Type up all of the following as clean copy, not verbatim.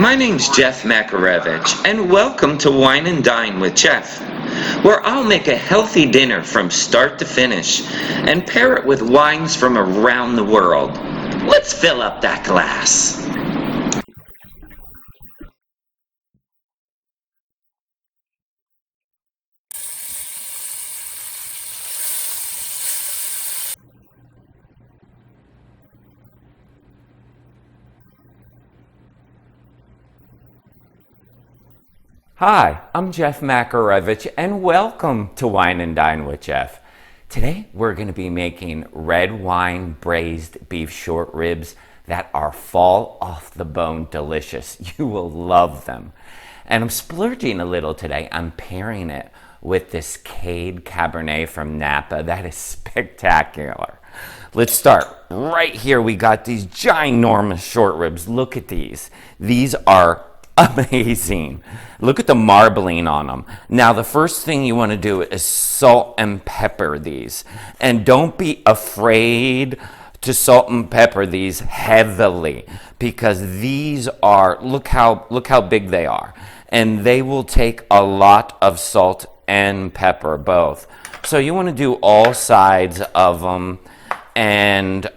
My name's Jeff Makarevich, and welcome to Wine and Dine with Jeff, where I'll make a healthy dinner from start to finish and pair it with wines from around the world. Let's fill up that glass. Hi, I'm Jeff Makarevich, and welcome to Wine and Dine with Jeff. Today, we're going to be making red wine braised beef short ribs that are fall off the bone delicious. You will love them. And I'm splurging a little today. I'm pairing it with this Cade Cabernet from Napa. That is spectacular. Let's start. Right here, we got these ginormous short ribs. Look at these. These are amazing. Look at the marbling on them. Now, the first thing you want to do is salt and pepper these. And don't be afraid to salt and pepper these heavily, because these are, look how big they are. And they will take a lot of salt and pepper both. So you want to do all sides of them. And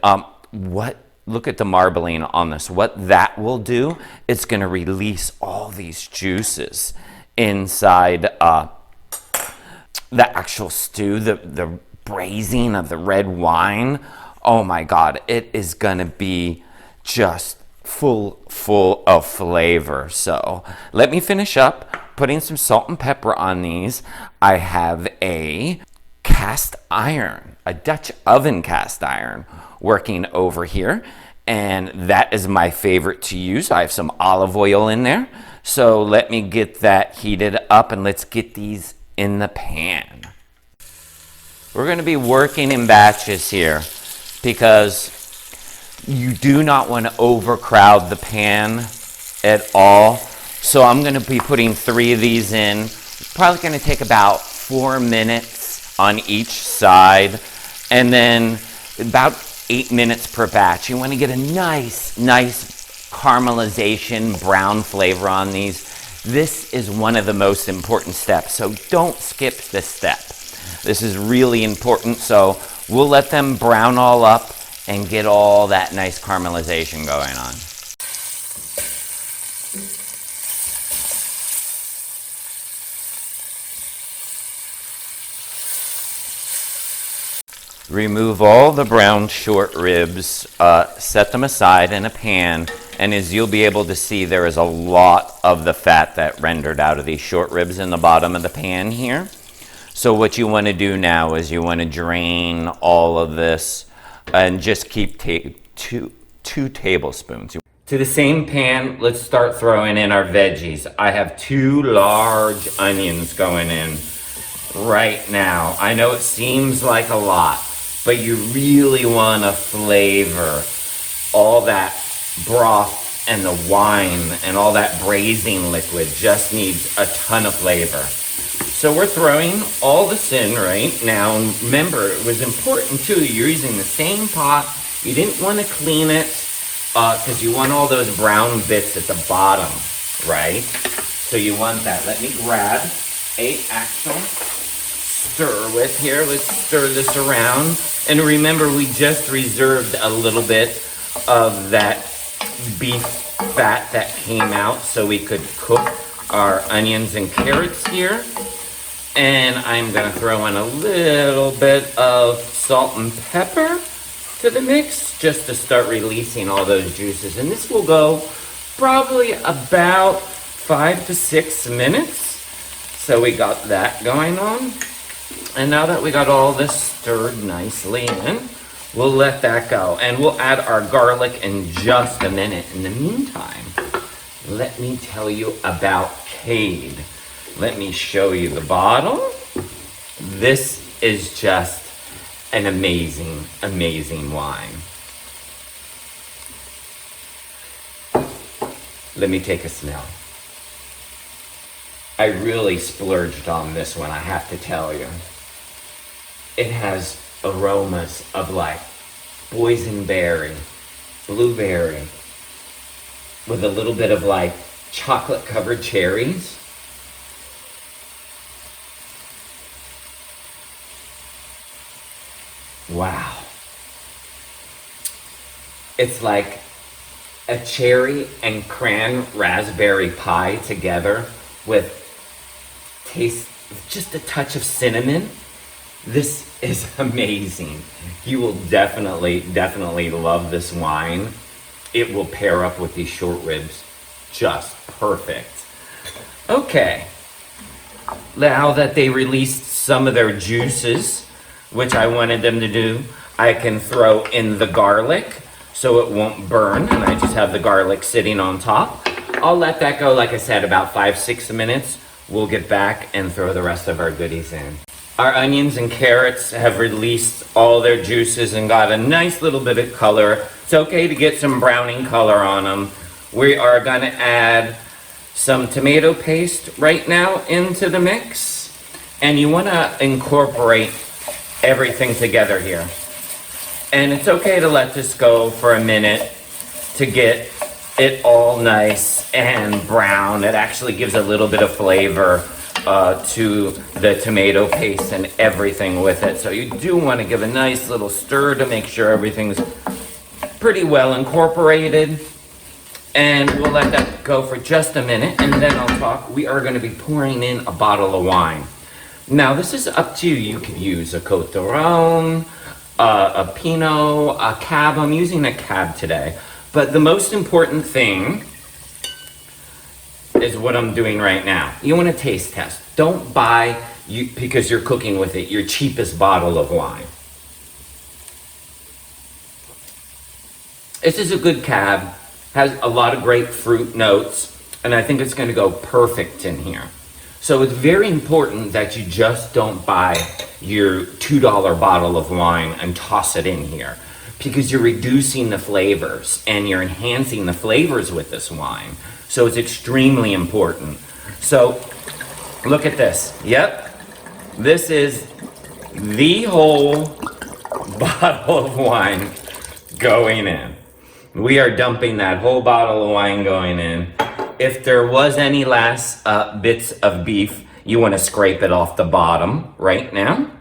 look at the marbling on this. What that will do, it's going to release all these juices inside the actual stew, the braising of the red wine. Oh my God, it is going to be just full of flavor. So let me finish up putting some salt and pepper on these. I have a cast iron, a Dutch oven cast iron working over here, and that is my favorite to use. I have some olive oil in there, so let me get that heated up and let's get these in the pan. We're going to be working in batches here because you do not want to overcrowd the pan at all. So I'm going to be putting 3 of these in. Probably going to take about 4 minutes on each side, and then about 8 minutes per batch. You want to get a nice caramelization, brown flavor on these. This is one of the most important steps, so don't skip this step. This is really important, so we'll let them brown all up and get all that nice caramelization going on. Remove all the brown short ribs, set them aside in a pan, and as you'll be able to see, there is a lot of the fat that rendered out of these short ribs in the bottom of the pan here. So what you want to do now is you want to drain all of this and just keep two tablespoons. To the same pan, let's start throwing in our veggies. I have 2 large onions going in right now. I know it seems like a lot, but you really want to flavor all that broth, and the wine and all that braising liquid just needs a ton of flavor. So we're throwing all this in right now. And remember, it was important too, you're using the same pot. You didn't want to clean it because you want all those brown bits at the bottom, right? So you want that. Let me grab a actual stir with here. Let's stir this around. And remember, we just reserved a little bit of that beef fat that came out so we could cook our onions and carrots here. And I'm going to throw in a little bit of salt and pepper to the mix just to start releasing all those juices. And this will go probably about 5 to 6 minutes. So we got that going on. And now that we got all this stirred nicely in, we'll let that go. And we'll add our garlic in just a minute. In the meantime, let me tell you about Cade. Let me show you the bottle. This is just an amazing, amazing wine. Let me take a smell. I really splurged on this one, I have to tell you. It has aromas of like boysenberry, blueberry, with a little bit of like chocolate covered cherries. Wow. It's like a cherry and cran raspberry pie together with taste, just a touch of cinnamon. This is amazing. You will definitely love this wine. It will pair up with these short ribs just perfect. Okay, now that they released some of their juices, which I wanted them to do, I can throw in the garlic so it won't burn, and I just have the garlic sitting on top. I'll let that go, like I said, about 5-6 minutes. We'll get back and throw the rest of our goodies in. Our onions and carrots have released all their juices and got a nice little bit of color. It's okay to get some browning color on them. We are gonna add some tomato paste right now into the mix. And you wanna incorporate everything together here. And it's okay to let this go for a minute to get it all nice and brown. It actually gives a little bit of flavor to the tomato paste and everything with it. So you do want to give a nice little stir to make sure everything's pretty well incorporated. And we'll let that go for just a minute, and then I'll talk. We are going to be pouring in a bottle of wine. Now this is up to you. You could use a Côte d'Aron, a Pinot, a Cab. I'm using a Cab today. But the most important thing is what I'm doing right now. You want to taste test. Don't buy, because you're cooking with it, your cheapest bottle of wine. This is a good Cab, has a lot of great fruit notes, and I think it's going to go perfect in here. So it's very important that you just don't buy your $2 bottle of wine and toss it in here, because you're reducing the flavors and you're enhancing the flavors with this wine. So it's extremely important. So look at this. Yep, this is the whole bottle of wine going in. We are dumping that whole bottle of wine going in. If there was any last bits of beef, you want to scrape it off the bottom right now.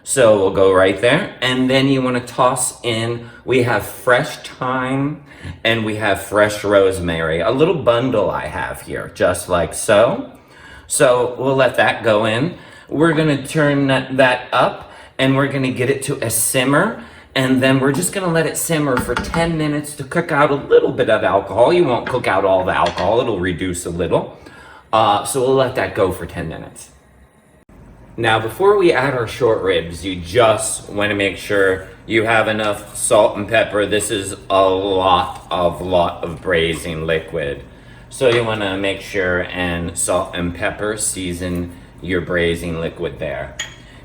So we'll go right there. And then you want to toss in, we have fresh thyme and we have fresh rosemary. A little bundle I have here, just like so. So we'll let that go in. We're going to turn that up and we're going to get it to a simmer. And then we're just going to let it simmer for 10 minutes to cook out a little bit of alcohol. You won't cook out all the alcohol. It'll reduce a little. So we'll let that go for 10 minutes. Now, before we add our short ribs, you just want to make sure you have enough salt and pepper. This is a lot of braising liquid. So you want to make sure and salt and pepper season your braising liquid there.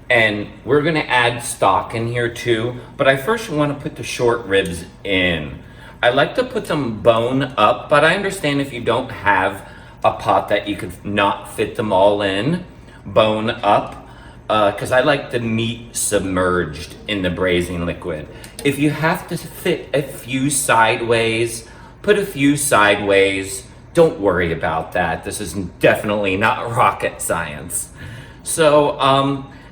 And we're going to add stock in here too, but I first want to put the short ribs in. I like to put them bone up, but I understand if you don't have a pot that you could not fit them all in, bone up, because I like the meat submerged in the braising liquid. If you have to fit a few sideways, put a few sideways. Don't worry about that. This is definitely not rocket science. So,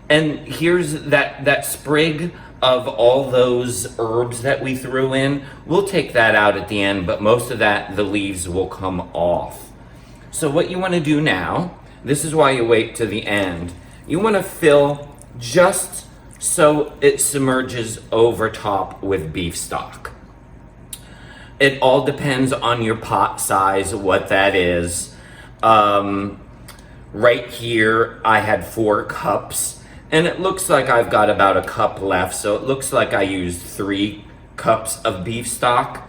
and here's that sprig of all those herbs that we threw in. We'll take that out at the end, but most of that, the leaves will come off. So what you want to do now, this is why you wait to the end. You want to fill just so it submerges over top with beef stock. It all depends on your pot size, what that is. Right here, I had 4 cups, and it looks like I've got about a cup left, so it looks like I used 3 cups of beef stock,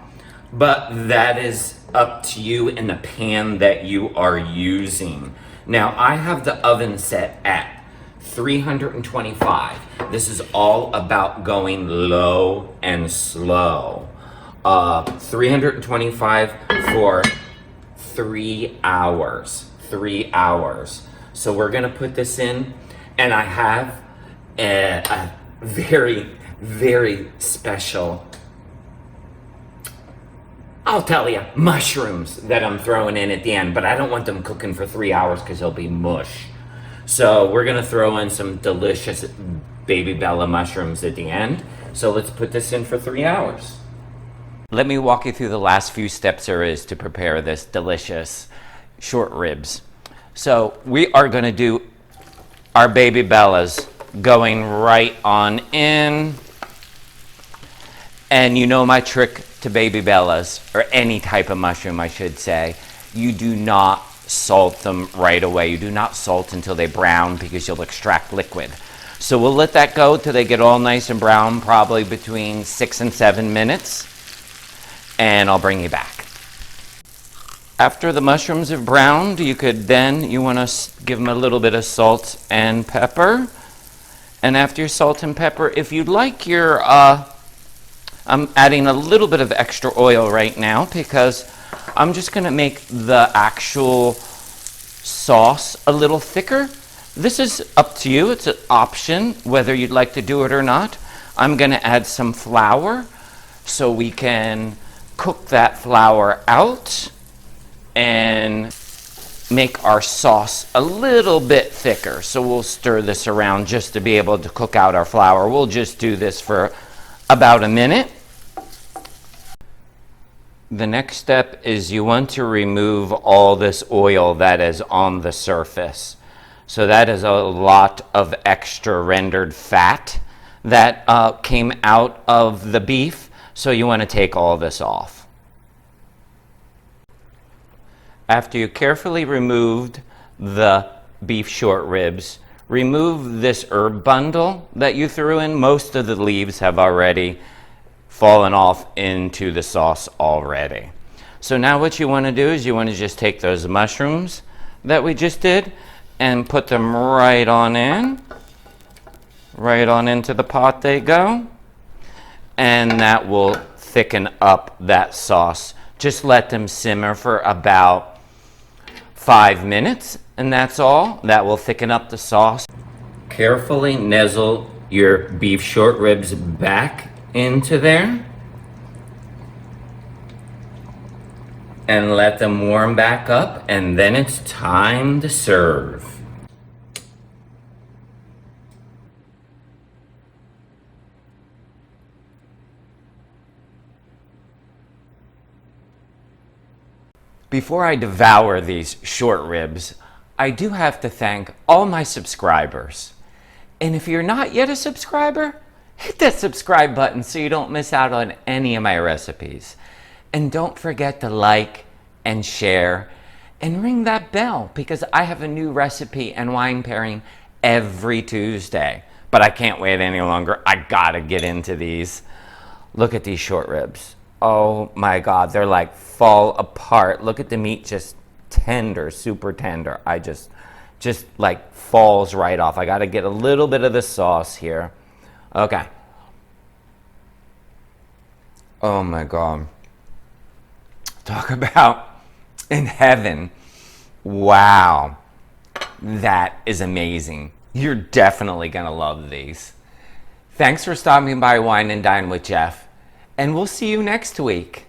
but that is up to you in the pan that you are using. Now, I have the oven set at 325. This is all about going low and slow. 325 for 3 hours. 3 hours. So we're gonna put this in, and I have a very, very special I'll tell you, mushrooms that I'm throwing in at the end, but I don't want them cooking for 3 hours because they'll be mush. So we're gonna throw in some delicious baby Bella mushrooms at the end. So let's put this in for 3 hours. Let me walk you through the last few steps there is to prepare this delicious short ribs. So we are gonna do our baby Bellas going right on in. And you know my trick to baby Bellas, or any type of mushroom I should say, you do not salt them right away. You do not salt until they brown because you'll extract liquid. So we'll let that go till they get all nice and brown, probably between 6 and 7 minutes, and I'll bring you back. After the mushrooms have browned, you want to give them a little bit of salt and pepper. And after your salt and pepper, if you'd like your, I'm adding a little bit of extra oil right now because I'm just going to make the actual sauce a little thicker. This is up to you. It's an option whether you'd like to do it or not. I'm going to add some flour so we can cook that flour out and make our sauce a little bit thicker. So we'll stir this around just to be able to cook out our flour. We'll just do this for about a minute. The next step is you want to remove all this oil that is on the surface. So that is a lot of extra rendered fat that came out of the beef. So you want to take all this off. After you carefully removed the beef short ribs, remove this herb bundle that you threw in. Most of the leaves have already fallen off into the sauce already. So now what you want to do is you want to just take those mushrooms that we just did and put them right on in. Right on into the pot they go. And that will thicken up that sauce. Just let them simmer for about 5 minutes, and that's all. That will thicken up the sauce. Carefully nuzzle your beef short ribs back into there and let them warm back up, and then it's time to serve. Before I devour these short ribs, I do have to thank all my subscribers. And if you're not yet a subscriber, hit that subscribe button so you don't miss out on any of my recipes. And don't forget to like and share and ring that bell because I have a new recipe and wine pairing every Tuesday. But I can't wait any longer. I gotta get into these. Look at these short ribs. Oh my God, they're like fall apart. Look at the meat, just tender, super tender. I just like falls right off. I gotta get a little bit of the sauce here. Okay. Oh my God. Talk about in heaven. Wow. That is amazing. You're definitely gonna love these. Thanks for stopping by Wine and Dine with Jeff, and we'll see you next week.